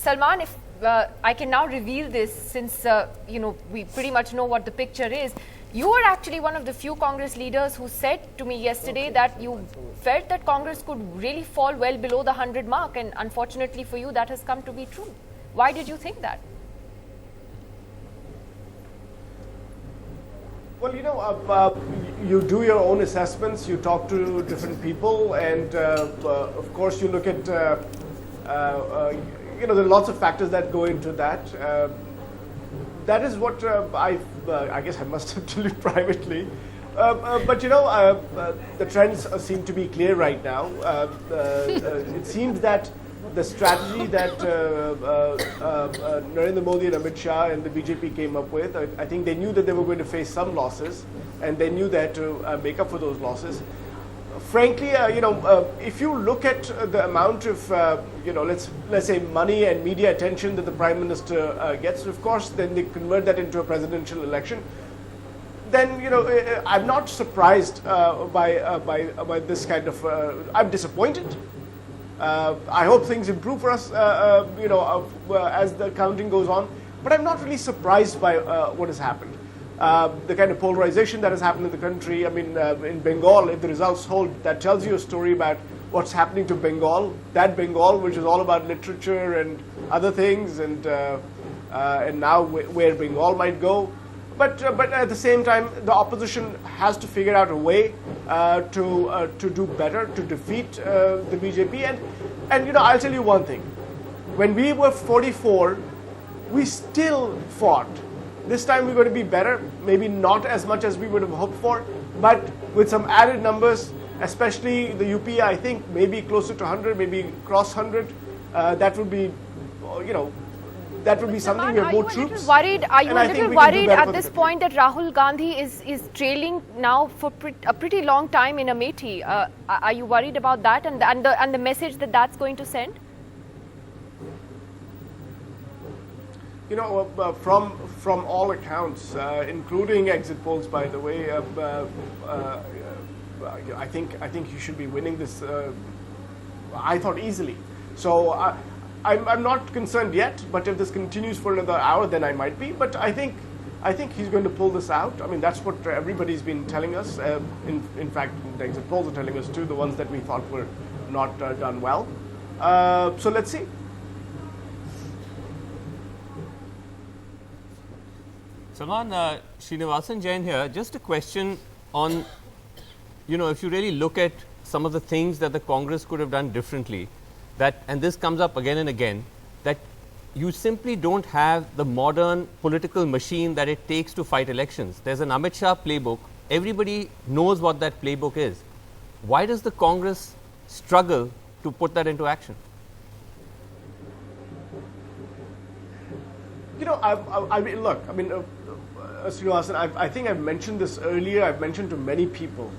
Salman, if I can now reveal this, since we pretty much know what the picture is. You are actually one of the few Congress leaders who said to me yesterday that you felt that Congress could really fall well below the 100 mark, and unfortunately for you, that has come to be true. Why did you think that? Well, you do your own assessments, you talk to different people, and of course you look at, there are lots of factors that go into that. That is what I guess I must have told you privately. But the trends seem to be clear right now. It seems that the strategy that Narendra Modi and Amit Shah and the BJP came up with, I think they knew that they were going to face some losses, and they knew that to make up for those losses. Frankly, if you look at the amount of, let's say money and media attention that the Prime Minister gets, of course, then they convert that into a presidential election. Then, I'm not surprised by this kind of, I'm disappointed. I hope things improve for us, as the counting goes on. But I'm not really surprised by what has happened. The kind of polarization that has happened in the country. I mean, in Bengal, if the results hold, that tells you a story about what's happening to Bengal. That Bengal, which is all about literature and other things, and now where Bengal might go. But at the same time, the opposition has to figure out a way to do better, to defeat the BJP. And I'll tell you one thing. When we were 44, we still fought. This time we're going to be better, maybe not as much as we would have hoped for, but with some added numbers, especially the UP, I think maybe closer to 100, maybe cross 100. That would be, that would be something. We have more troops. Are you a little worried at this point that Rahul Gandhi is trailing now for a pretty long time in Amethi? Are you worried about that and the message that that's going to send? From all accounts, including exit polls, by the way, I think you should be winning this. I thought easily. So I'm not concerned yet. But if this continues for another hour, then I might be. But I think he's going to pull this out. I mean, that's what everybody's been telling us. In fact, the exit polls are telling us too, the ones that we thought were not done well. So let's see. Salman, Srinivasan Jain here. Just a question on, if you really look at some of the things that the Congress could have done differently, and this comes up again and again, that you simply don't have the modern political machine that it takes to fight elections. There's an Amit Shah playbook. Everybody knows what that playbook is. Why does the Congress struggle to put that into action? Srinivasan, I think I've mentioned this earlier. I've mentioned to many people.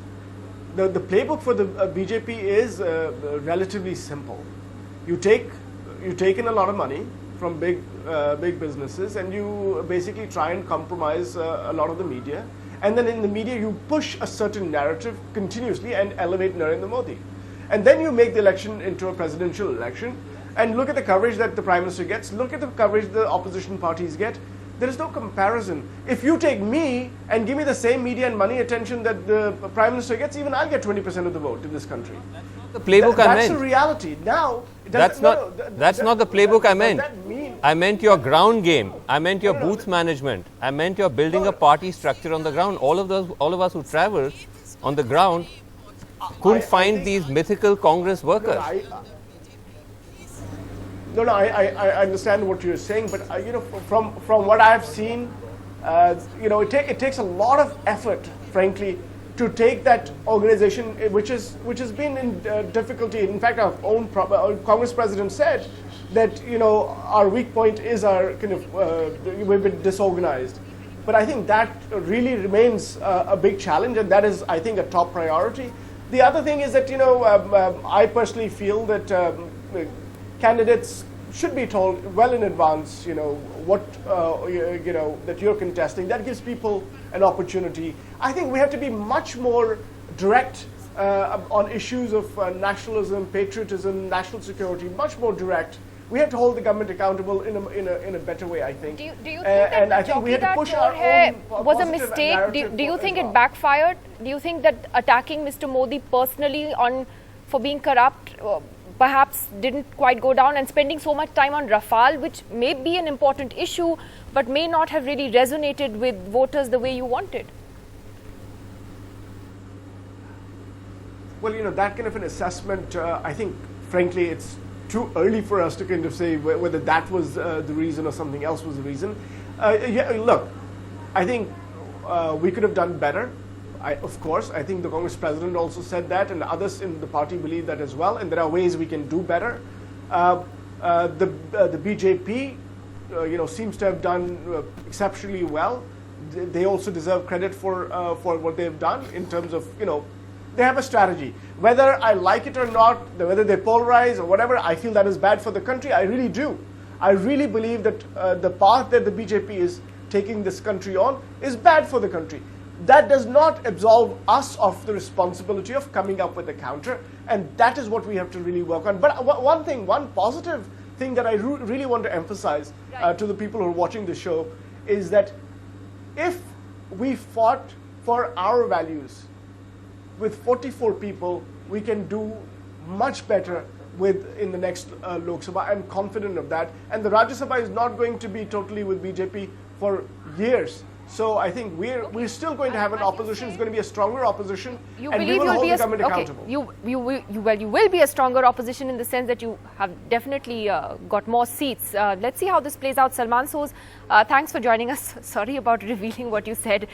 The playbook for the BJP is relatively simple. You take in a lot of money from big businesses, and you basically try and compromise a lot of the media. And then in the media, you push a certain narrative continuously and elevate Narendra Modi. And then you make the election into a presidential election. And look at the coverage that the Prime Minister gets. Look at the coverage the opposition parties get. There is no comparison. If you take me and give me the same media and money attention that the Prime Minister gets, even I'll get 20% of the vote in this country. The playbook I meant. That's the reality. Now, that's not the playbook I meant. I meant your ground game. I meant your booth management. I meant your building a party structure on the ground. All of us who travel on the ground couldn't find these mythical Congress workers. I understand what you're saying, but from what I've seen, it takes a lot of effort, frankly, to take that organization, which has been in difficulty. In fact, our own Congress president said that our weak point is our kind of we've been disorganized. But I think that really remains a big challenge, and that is, I think, a top priority. The other thing is that I personally feel that candidates should be told well in advance, what that you're contesting. That gives people an opportunity. I think we have to be much more direct on issues of nationalism, patriotism, national security. Much more direct. We had to hold the government accountable in a better way, I think. Do you think that and the I think we had to Chowkidar push our Chor own was a positive mistake? narrative Do you as think well. it backfired? Do you think that attacking Mr. Modi personally for being corrupt perhaps didn't quite go down, and spending so much time on Rafale, which may be an important issue, but may not have really resonated with voters the way you wanted? Well, that kind of an assessment, I think, frankly, it's too early for us to kind of say whether that was the reason or something else was the reason. Look, I think we could have done better. Of course, I think the Congress president also said that, and others in the party believe that as well, and there are ways we can do better. The BJP, seems to have done exceptionally well. They also deserve credit for what they've done in terms of, they have a strategy. Whether I like it or not, whether they polarize or whatever, I feel that is bad for the country. I really do. I really believe that the path that the BJP is taking this country on is bad for the country. That does not absolve us of the responsibility of coming up with a counter, and that is what we have to really work on. But one positive thing that I really want to emphasize to the people who are watching the show is that if we fought for our values, with 44 people, we can do much better in the next Lok Sabha. I'm confident of that. And the Rajya Sabha is not going to be totally with BJP for years. So I think we're still going to have an opposition. It's going to be a stronger opposition, You and we believe will you'll hold be the government accountable. you will be a stronger opposition in the sense that you have definitely got more seats. Let's see how this plays out. Salman Soz, thanks for joining us. Sorry about revealing what you said.